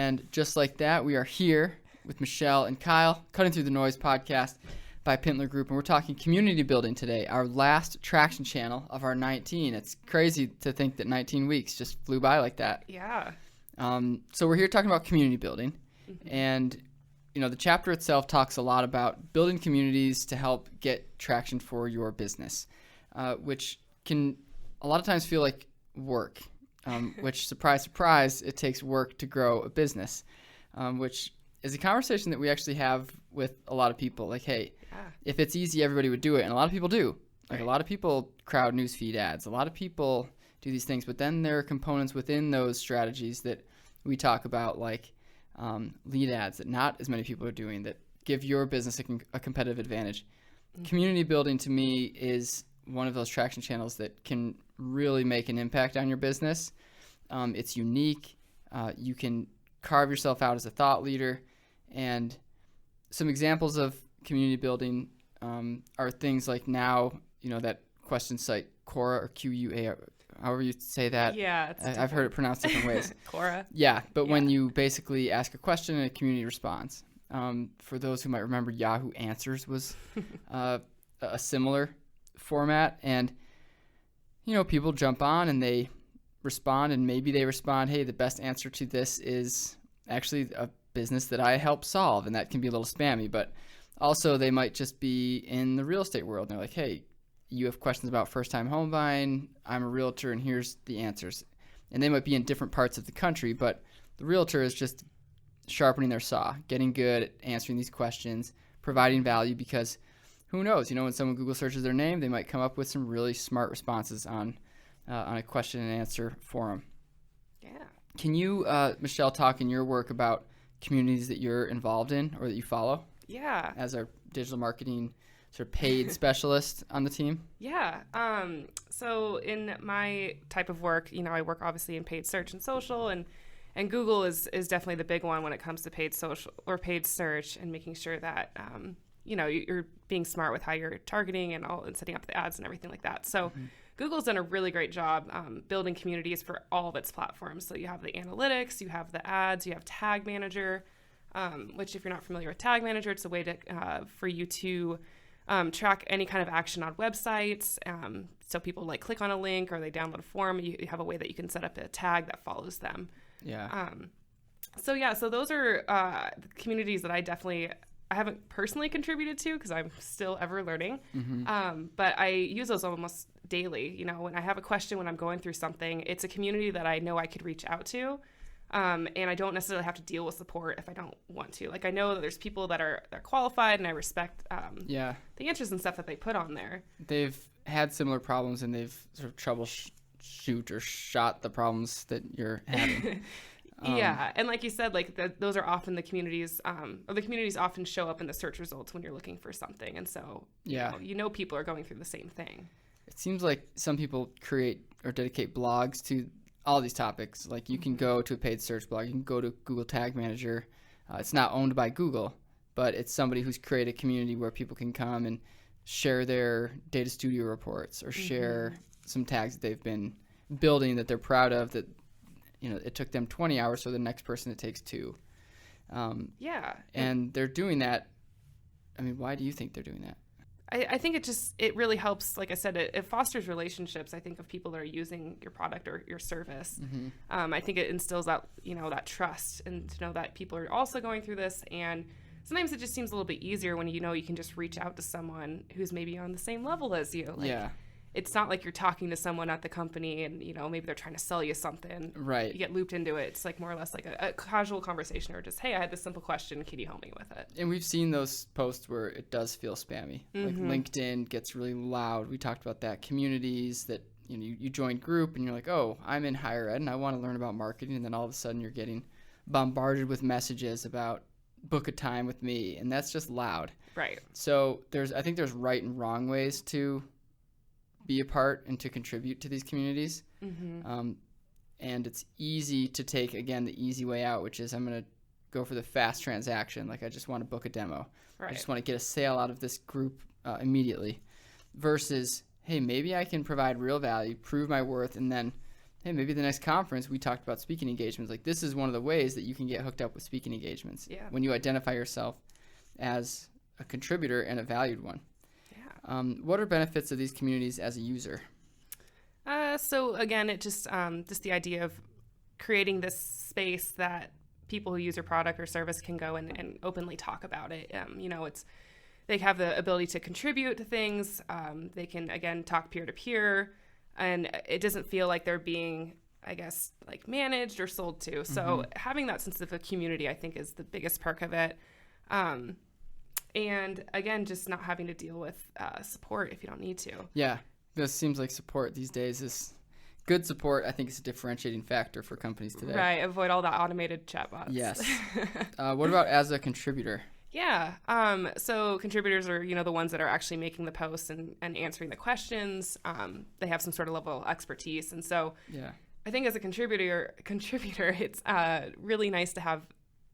And just like that, we are here with Michelle and Kyle, Cutting Through the Noise podcast by Pintler Group. And we're talking community building today, our last traction channel of our 19. It's crazy to think that 19 weeks just flew by like that. Yeah. So we're here talking about community building. And, you know, the chapter itself talks a lot about building communities to help get traction for your business, which can a lot of times feel like work, which, surprise, surprise, it takes work to grow a business, which is a conversation that we actually have with a lot of people. Like, hey, if it's easy, everybody would do it. And a lot of people do. Like, a lot of people crowd newsfeed ads. A lot of people do these things. But then there are components within those strategies that we talk about, like lead ads that not as many people are doing, that give your business a competitive advantage. Community building, to me, is one of those traction channels that can really make an impact on your business. It's unique. You can carve yourself out as a thought leader. And some examples of community building are things like now, you know, that question site, Quora, or Q-U-A, however you say that. Yeah. I've heard it pronounced different ways. Quora. Yeah, but when you basically ask a question and a community responds. For those who might remember, Yahoo Answers was a similar format. And, you know, people jump on and they respond, and maybe they respond, hey, the best answer to this is actually a business that I help solve, and that can be a little spammy. But also they might just be in the real estate world, and they're like, hey, you have questions about first-time home buying, I'm a realtor, and here's the answers. And they might be in different parts of the country, but the realtor is just sharpening their saw, getting good at answering these questions, providing value, because who knows, you know, when someone Google searches their name, they might come up with some really smart responses on a question and answer forum. Yeah. Can you, Michelle, talk in your work about communities that you're involved in or that you follow? Yeah. As our digital marketing sort of paid specialist on the team? Yeah. So in my type of work, you know, I work obviously in paid search and social, and Google is definitely the big one when it comes to paid social or paid search, and making sure that, you know, you're being smart with how you're targeting and setting up the ads and everything like that. So Google's done a really great job building communities for all of its platforms. So you have the analytics, you have the ads, you have Tag Manager, which if you're not familiar with Tag Manager, it's a way to for you to track any kind of action on websites. So people like click on a link or they download a form, you have a way that you can set up a tag that follows them. Yeah. So those are the communities that I haven't personally contributed to because I'm still ever learning. But I use those almost daily. You know, when I have a question, when I'm going through something, it's a community that I know I could reach out to. And I don't necessarily have to deal with support if I don't want to. Like, I know that there's people that are qualified, and I respect the answers and stuff that they put on there. They've had similar problems, and they've sort of troubleshoot or shot the problems that you're having. Yeah, and like you said, like those are often the communities, or the communities often show up in the search results when you're looking for something, and so you know people are going through the same thing. It seems like some people create or dedicate blogs to all these topics. Like, you can go to a paid search blog, you can go to Google Tag Manager. It's not owned by Google, but it's somebody who's created a community where people can come and share their Data Studio reports or share some tags that they've been building that they're proud of, that, you know, it took them 20 hours, so the next person it takes 2. And they're doing that. I mean, why do you think they're doing that? I think it really helps. Like I said, it fosters relationships, I think, of people that are using your product or your service. I think it instills that, you know, that trust, and to know that people are also going through this. And sometimes it just seems a little bit easier when you know you can just reach out to someone who's maybe on the same level as you. Like, it's not like you're talking to someone at the company and, you know, maybe they're trying to sell you something. Right. You get looped into it. It's like more or less like a casual conversation, or just, hey, I had this simple question. Can you help me with it? And we've seen those posts where it does feel spammy. Like, LinkedIn gets really loud. We talked about that. Communities that, you know, you join group and you're like, oh, I'm in higher ed and I want to learn about marketing. And then all of a sudden you're getting bombarded with messages about book a time with me. And that's just loud. Right. So I think there's right and wrong ways to be a part and to contribute to these communities. And it's easy to take, again, the easy way out, which is I'm going to go for the fast transaction. Like, I just want to book a demo. Right. I just want to get a sale out of this group immediately, versus, hey, maybe I can provide real value, prove my worth, and then hey, maybe the next conference we talked about speaking engagements. Like, this is one of the ways that you can get hooked up with speaking engagements. Yeah. When you identify yourself as a contributor and a valued one. Yeah. What are benefits of these communities as a user? So again, it just the idea of creating this space that people who use your product or service can go and openly talk about it. They have the ability to contribute to things. They can, again, talk peer to peer, and it doesn't feel like they're being, I guess, like managed or sold to. So having that sense of a community, I think, is the biggest perk of it. And again, just not having to deal with support if you don't need to. Yeah, this seems like support these days is good support. I think it's a differentiating factor for companies today. Right. Avoid all the automated chatbots. Yes. What about as a contributor? Yeah. So contributors are, the ones that are actually making the posts and answering the questions. They have some sort of level of expertise. And so Yeah. I think as a contributor, it's really nice to have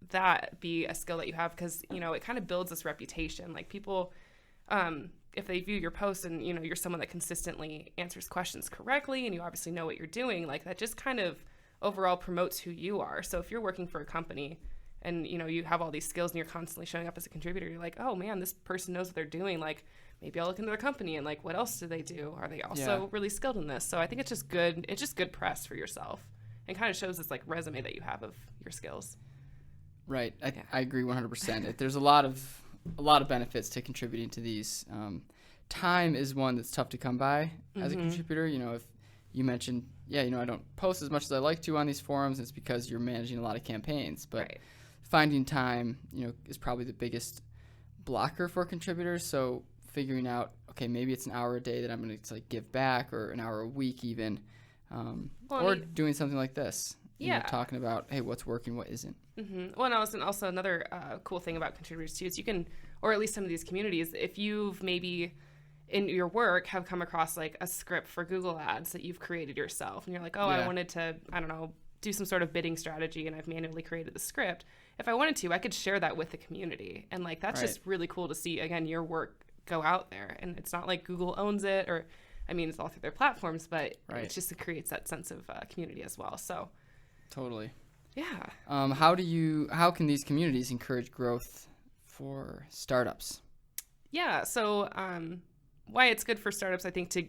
that be a skill that you have, because, it kind of builds this reputation. Like, people, if they view your post and, you're someone that consistently answers questions correctly, and you obviously know what you're doing, like, that just kind of overall promotes who you are. So if you're working for a company and, you have all these skills and you're constantly showing up as a contributor, you're like, oh man, this person knows what they're doing. Like, maybe I'll look into their company and, like, what else do they do? Are they also really skilled in this? So I think it's just good. It's just good press for yourself, and kind of shows this, like, resume that you have of your skills. Right. I agree 100%. There's a lot of benefits to contributing to these. Time is one that's tough to come by as a contributor. If you mentioned, I don't post as much as I like to on these forums, it's because you're managing a lot of campaigns. But finding time, is probably the biggest blocker for contributors. So figuring out, okay, maybe it's an hour a day that I'm going to give back, or an hour a week even, or doing something like this. Talking about, hey, what's working, what isn't. Well, and also another cool thing about contributors too is you can, or at least some of these communities, if you've maybe in your work have come across like a script for Google Ads that you've created yourself, and you're like, I wanted to, do some sort of bidding strategy, and I've manually created the script. If I wanted to, I could share that with the community, and like that's just really cool to see. Again, your work go out there, and it's not like Google owns it, or it's all through their platforms, but it creates that sense of community as well. So. Totally. Yeah. How can these communities encourage growth for startups? Yeah. So why it's good for startups, I think, to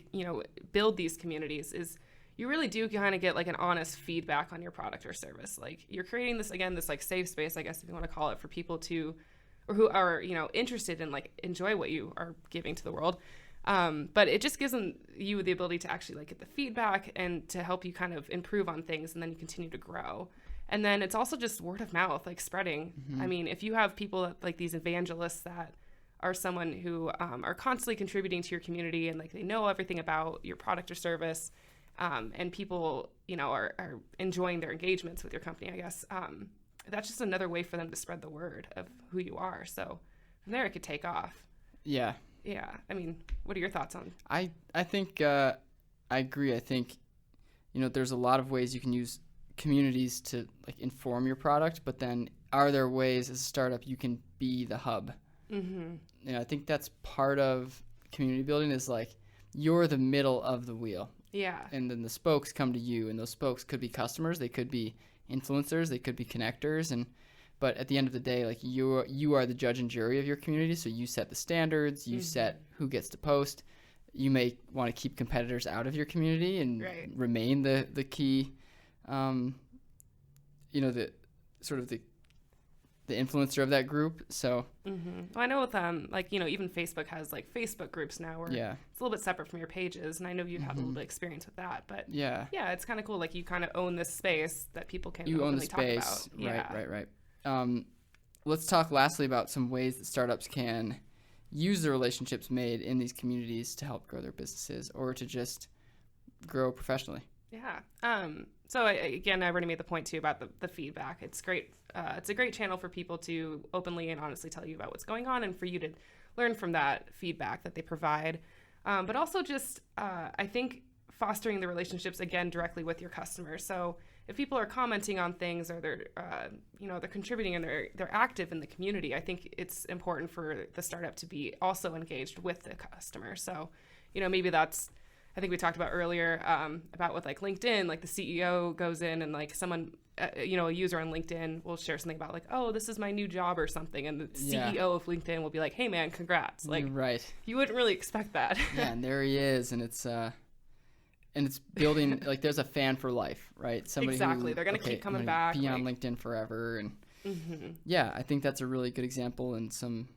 build these communities is you really do kind of get like an honest feedback on your product or service. Like, you're creating this like safe space, I guess, if you want to call it, for people to, or who are interested in, like, enjoy what you are giving to the world. But it just gives you the ability to actually like get the feedback and to help you kind of improve on things, and then you continue to grow. And then it's also just word of mouth, like spreading. If you have people like these evangelists that are someone who are constantly contributing to your community, and like they know everything about your product or service, and people are enjoying their engagements with your company, I guess, that's just another way for them to spread the word of who you are. So from there it could take off. Yeah. What are your thoughts on? I think I agree. I think there's a lot of ways you can use communities to like inform your product, but then are there ways as a startup you can be the hub? I think that's part of community building, is like you're the middle of the wheel. Yeah. And then the spokes come to you, and those spokes could be customers, they could be influencers, they could be connectors, but at the end of the day, like you are the judge and jury of your community. So you set the standards, you set who gets to post. You may want to keep competitors out of your community and remain the key, the sort of the influencer of that group. So well, I know with even Facebook has like Facebook groups now where it's a little bit separate from your pages, and I know you have a little bit of experience with that, but it's kind of cool. Like, you kind of own this space that people can own the talk space. about. Right. Let's talk lastly about some ways that startups can use the relationships made in these communities to help grow their businesses, or to just grow professionally. Yeah. So I already made the point too about the feedback. It's great. It's a great channel for people to openly and honestly tell you about what's going on, and for you to learn from that feedback that they provide. But also just, I think, fostering the relationships, again, directly with your customers. So if people are commenting on things, or they're contributing and they're active in the community, I think it's important for the startup to be also engaged with the customer. So, maybe that's I think we talked about earlier about with like LinkedIn, like the CEO goes in and like someone, a user on LinkedIn will share something about like, oh, this is my new job or something. And the CEO of LinkedIn will be like, hey man, congrats. Like, right. You wouldn't really expect that. Yeah. And there he is. And it's building, like there's a fan for life, right? Somebody exactly. They're going to keep coming back. Be on LinkedIn forever. And yeah, I think that's a really good example and some,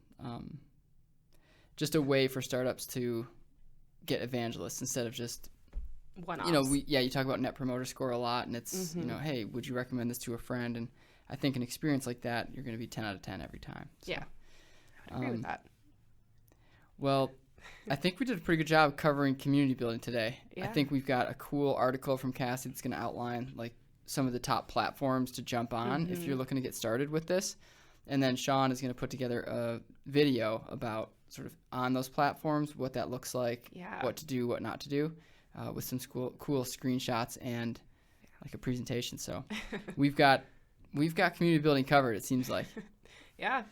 just a way for startups to get evangelists instead of just one-offs. You talk about Net Promoter Score a lot, and it's hey, would you recommend this to a friend? And I think an experience like that, you're going to be 10 out of 10 every time. So, yeah, I agree with that. Well, I think we did a pretty good job covering community building today. Yeah. I think we've got a cool article from Cassie that's going to outline like some of the top platforms to jump on if you're looking to get started with this. And then Sean is going to put together a video about sort of on those platforms, what that looks like, what to do, what not to do, with some cool screenshots and like a presentation. So we've got community building covered, it seems like. Yeah.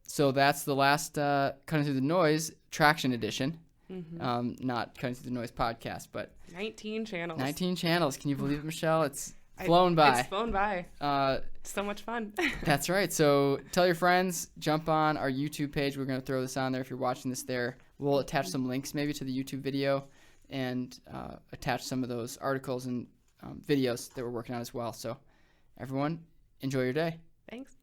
So that's the last Cutting Through the Noise Traction Edition. Not Cutting Through the Noise podcast, but 19 channels. 19 channels. Can you believe it, Michelle? It's flown by. It's flown by. So much fun. That's right. So tell your friends, jump on our YouTube page. We're going to throw this on there if you're watching this there. We'll attach some links maybe to the YouTube video and attach some of those articles and videos that we're working on as well. So everyone, enjoy your day. Thanks.